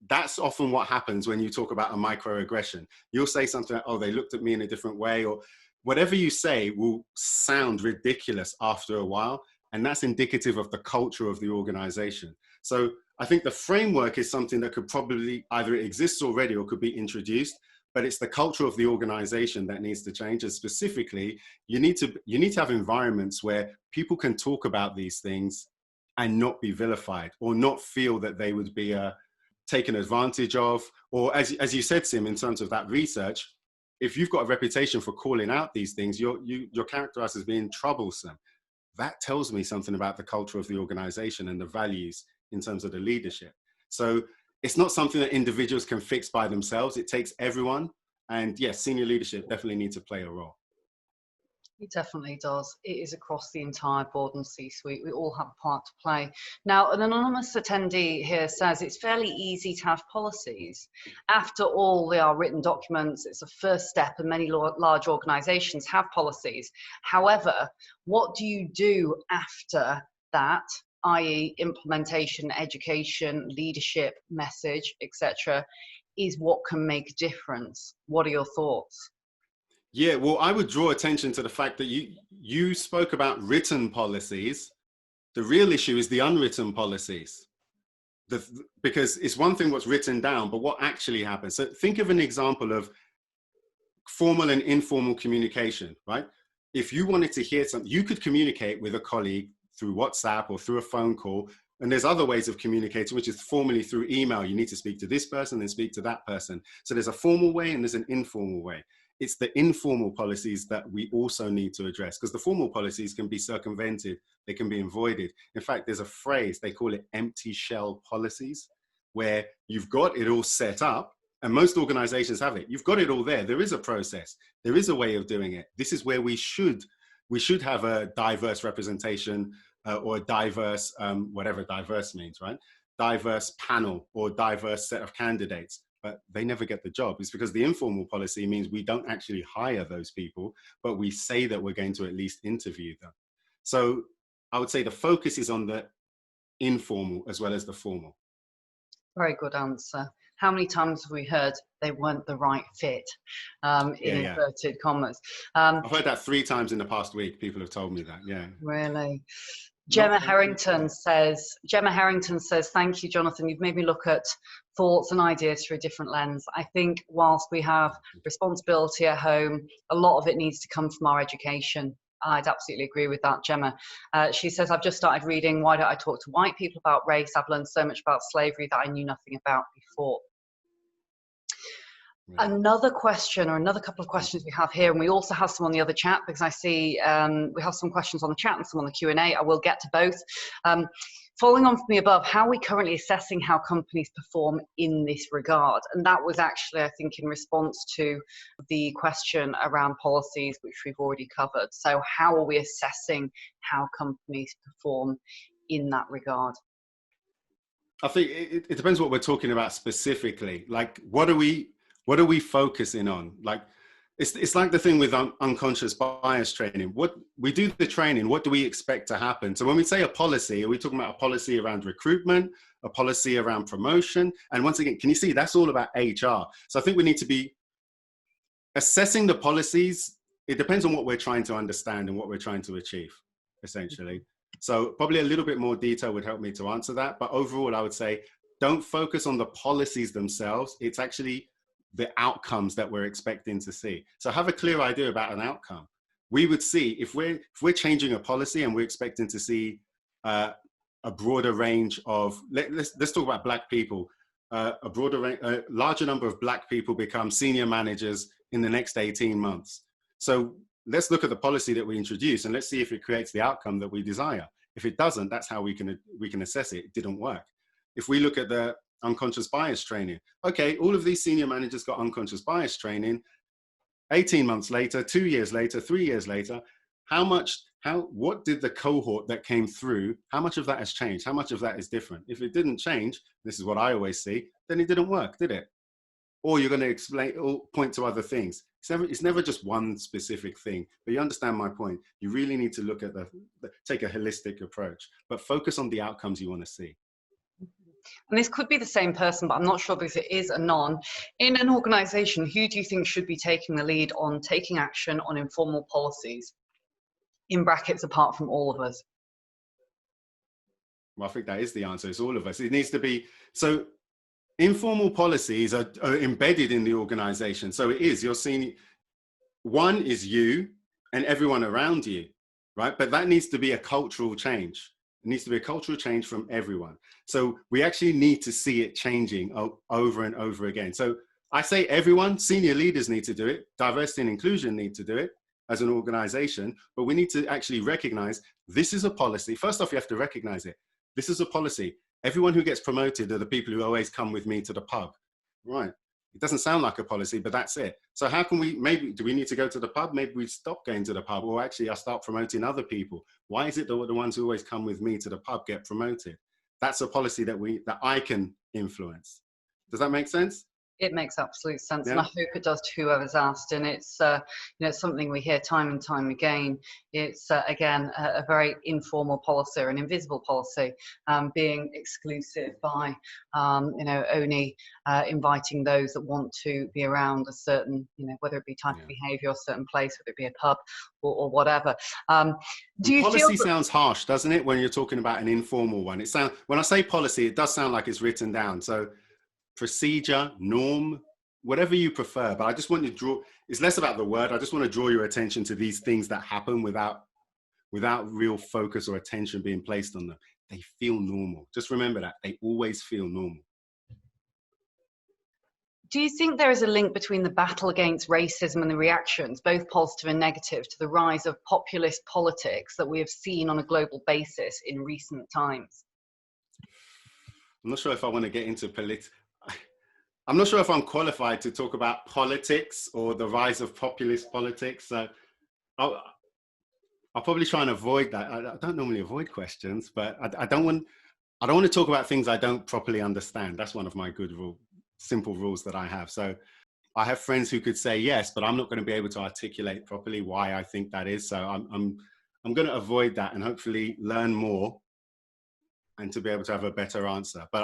That's often what happens when you talk about a microaggression. You'll say something like, oh, they looked at me in a different way, or whatever you say will sound ridiculous after a while. And that's indicative of the culture of the organization. So I think the framework is something that could probably either it exists already or could be introduced, but it's the culture of the organization that needs to change. And specifically, you need to have environments where people can talk about these things and not be vilified, or not feel that they would be taken advantage of. Or as you said, Sim, in terms of that research, if you've got a reputation for calling out these things, you're characterized as being troublesome. That tells me something about the culture of the organization and the values in terms of the leadership. So it's not something that individuals can fix by themselves. It takes everyone. And yes, senior leadership definitely needs to play a role. It definitely does. It is across the entire board and C-suite. We all have a part to play. Now, an anonymous attendee here says it's fairly easy to have policies. After all, they are written documents. It's a first step, and many large organizations have policies. However, what do you do after that, i.e. implementation, education, leadership, message, etc., is what can make a difference? What are your thoughts? Yeah, well, I would draw attention to the fact that you spoke about written policies. The real issue is the unwritten policies. Because it's one thing what's written down, but what actually happens. So think of an example of formal and informal communication, right? if you wanted to hear something, you could communicate with a colleague through WhatsApp or through a phone call. And there's other ways of communicating, which is formally through email. You need to speak to this person, then speak to that person. So there's a formal way and there's an informal way. It's the informal policies that we also need to address, because the formal policies can be circumvented, they can be avoided. In fact, there's a phrase, they call it empty shell policies, where you've got it all set up, and most organizations have it. You've got it all there. There is a process. There is a way of doing it. This is where we should have a diverse representation or a diverse, whatever diverse means, right? Diverse panel or diverse set of candidates, but they never get the job. It's because the informal policy means we don't actually hire those people, but we say that we're going to at least interview them. So I would say the focus is on the informal as well as the formal. Very good answer. How many times have we heard they weren't the right fit, in inverted commas? I've heard that 3 times in the past week. People have told me that, yeah. Really? Gemma Harrington says, thank you, Jonathan. You've made me look at thoughts and ideas through a different lens. I think whilst we have responsibility at home, a lot of it needs to come from our education. I'd absolutely agree with that, Gemma. She says, I've just started reading Why Don't I Talk to White People About Race? I've learned so much about slavery that I knew nothing about before. Another question, or another couple of questions we have here, and we also have some on the other chat, because I see we have some questions on the chat and some on the Q&A. I will get to both. Following on from the above, how are we currently assessing how companies perform in this regard? And that was actually, I think, in response to the question around policies, which we've already covered. So how are we assessing how companies perform in that regard? I think it depends what we're talking about specifically. Like, what are we focusing on? Like, it's like the thing with unconscious bias training. What we do the training, what do we expect to happen? So when we say a policy, are we talking about a policy around recruitment, a policy around promotion? And once again, can you see that's all about HR? So I think we need to be assessing the policies. It depends on what we're trying to understand and what we're trying to achieve, essentially. So probably a little bit more detail would help me to answer that. But overall, I would say, don't focus on the policies themselves. It's actually the outcomes that we're expecting to see. So have a clear idea about an outcome. We would see if we're changing a policy and we're expecting to see a broader range of, let's talk about Black people, a larger number of Black people become senior managers in the next 18 months. So let's look at the policy that we introduce and let's see if it creates the outcome that we desire. If it doesn't, that's how we can assess it. It didn't work. If we look at the unconscious bias training, okay, all of these senior managers got unconscious bias training. 18 months later, 2 years later, 3 years later, what did the cohort that came through, how much of that has changed? How much of that is different? If it didn't change, this is what I always see, then it didn't work, did it? Or you're going to explain or point to other things. It's never just one specific thing, but you understand my point. You really need to look at take a holistic approach, but focus on the outcomes you want to see. And this could be the same person, but I'm not sure because it is a non. In an organization, who do you think should be taking the lead on taking action on informal policies? In brackets, apart from all of us. Well, I think that is the answer. It's all of us. It needs to be, so informal policies are embedded in the organization. So it is, you're seeing, one is you and everyone around you, right? But that needs to be a cultural change. It needs to be a cultural change from everyone. So we actually need to see it changing over and over again. So I say everyone, senior leaders need to do it. Diversity and inclusion need to do it as an organization, but we need to actually recognize this is a policy. First off, you have to recognize it. This is a policy. Everyone who gets promoted are the people who always come with me to the pub. Right. It doesn't sound like a policy, but that's it. So how can we, do we need to go to the pub? Maybe we stop going to the pub, or actually I start promoting other people. Why is it that the ones who always come with me to the pub get promoted? That's a policy that I can influence. Does that make sense? It makes absolute sense, yeah. And I hope it does to whoever's asked. And it's something we hear time and time again. It's again a very informal policy or an invisible policy, being exclusive by only inviting those that want to be around a certain, whether it be type of behaviour or certain place, whether it be a pub or whatever. Do you policy feel sounds harsh, doesn't it? When you're talking about an informal one, when I say policy, it does sound like it's written down. So procedure, norm, whatever you prefer, but I just want you to draw, it's less about the word. I just want to draw your attention to these things that happen without real focus or attention being placed on them. They feel normal. Just remember that they always feel normal. Do you think there is a link between the battle against racism and the reactions, both positive and negative, to the rise of populist politics that we have seen on a global basis in recent times? I'm not sure if I want to get into I'm not sure if I'm qualified to talk about politics or the rise of populist politics. So I'll probably try and avoid that. I don't normally avoid questions, but I don't want to talk about things I don't properly understand. That's one of my simple rules that I have. So I have friends who could say yes, but I'm not going to be able to articulate properly why I think that is. So I'm going to avoid that and hopefully learn more and to be able to have a better answer. But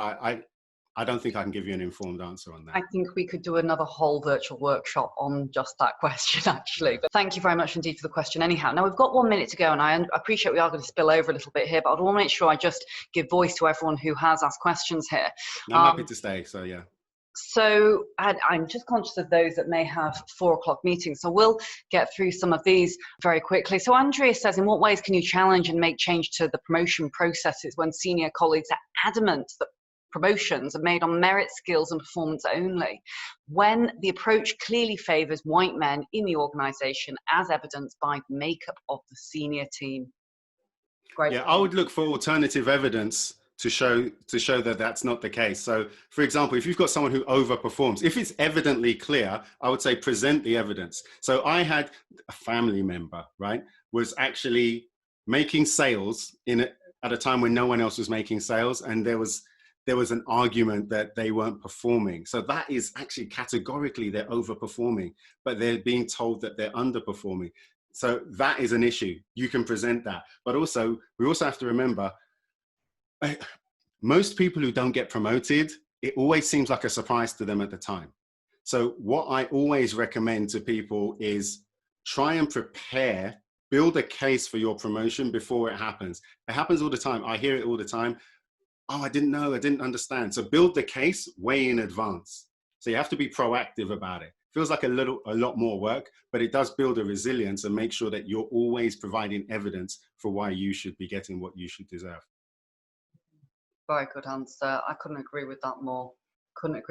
I don't think I can give you an informed answer on that. I think we could do another whole virtual workshop on just that question, actually. But thank you very much indeed for the question anyhow. Now, we've got 1 minute to go, and I appreciate we are going to spill over a little bit here, but I want to make sure I just give voice to everyone who has asked questions here. I'm happy to stay, so yeah. So I'm just conscious of those that may have 4 o'clock meetings. So we'll get through some of these very quickly. So Andrea says, in what ways can you challenge and make change to the promotion processes when senior colleagues are adamant that promotions are made on merit, skills and performance only, when the approach clearly favours white men in the organisation, as evidenced by the makeup of the senior team? Great. Yeah, I would look for alternative evidence to show that that's not the case. So, for example, if you've got someone who overperforms, if it's evidently clear, I would say present the evidence. So I had a family member, right, was actually making sales at a time when no one else was making sales, and there was an argument that they weren't performing. So that is actually categorically they're overperforming, but they're being told that they're underperforming. So that is an issue. You can present that. But also, we also have to remember, most people who don't get promoted, it always seems like a surprise to them at the time. So what I always recommend to people is try and prepare, build a case for your promotion before it happens. It happens all the time. I hear it all the time. Oh, I didn't know, I didn't understand. So build the case way in advance. So you have to be proactive about it. Feels like a lot more work, but it does build a resilience and make sure that you're always providing evidence for why you should be getting what you should deserve. Very good answer. I couldn't agree with that more. You know,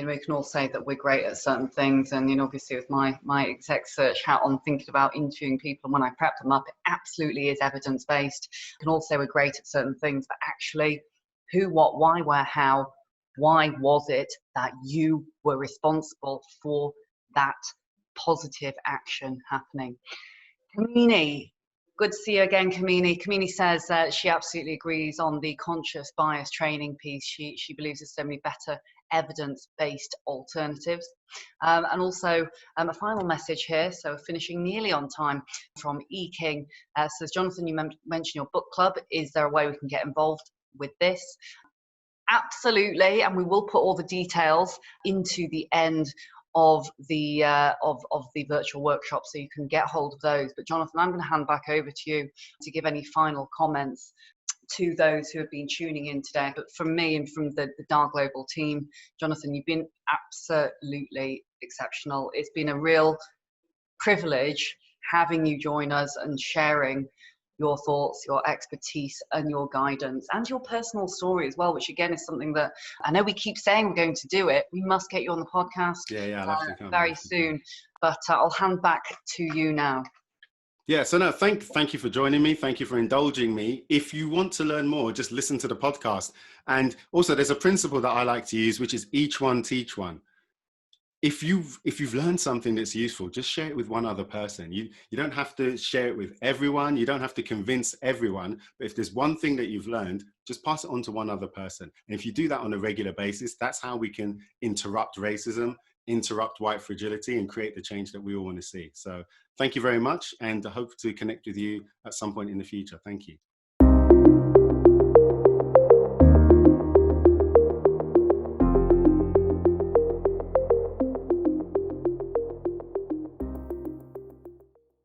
we can all say that we're great at certain things, and you know, obviously with my exec search hat on, thinking about interviewing people, and when I prep them up, it absolutely is evidence based. You can all say we're great at certain things, but actually, who, what, why, where, how, why was it that you were responsible for that positive action happening? Kamini, good to see you again, Kamini. Kamini says that she absolutely agrees on the conscious bias training piece. She believes there's so many better evidence-based alternatives. And also a final message here, so finishing nearly on time, from E. King. Says, Jonathan, you mentioned your book club. Is there a way we can get involved with this? Absolutely, and we will put all the details into the end of the virtual workshop, so you can get hold of those. But Jonathan, I'm going to hand back over to you to give any final comments to those who have been tuning in today. But from me and from the DAR Global team, Jonathan, you've been absolutely exceptional. It's been a real privilege having you join us and sharing your thoughts, your expertise and your guidance and your personal story as well, which again is something that I know we keep saying we're going to do it. We must get you on the podcast very soon, but I'll hand back to you now. Yeah, so no, thank you for joining me. Thank you for indulging me. If you want to learn more, just listen to the podcast. And also there's a principle that I like to use, which is each one teach one. If you've learned something that's useful, just share it with one other person. You don't have to share it with everyone. You don't have to convince everyone. But if there's one thing that you've learned, just pass it on to one other person. And if you do that on a regular basis, that's how we can interrupt racism, interrupt white fragility, and create the change that we all want to see. So thank you very much, and I hope to connect with you at some point in the future. Thank you.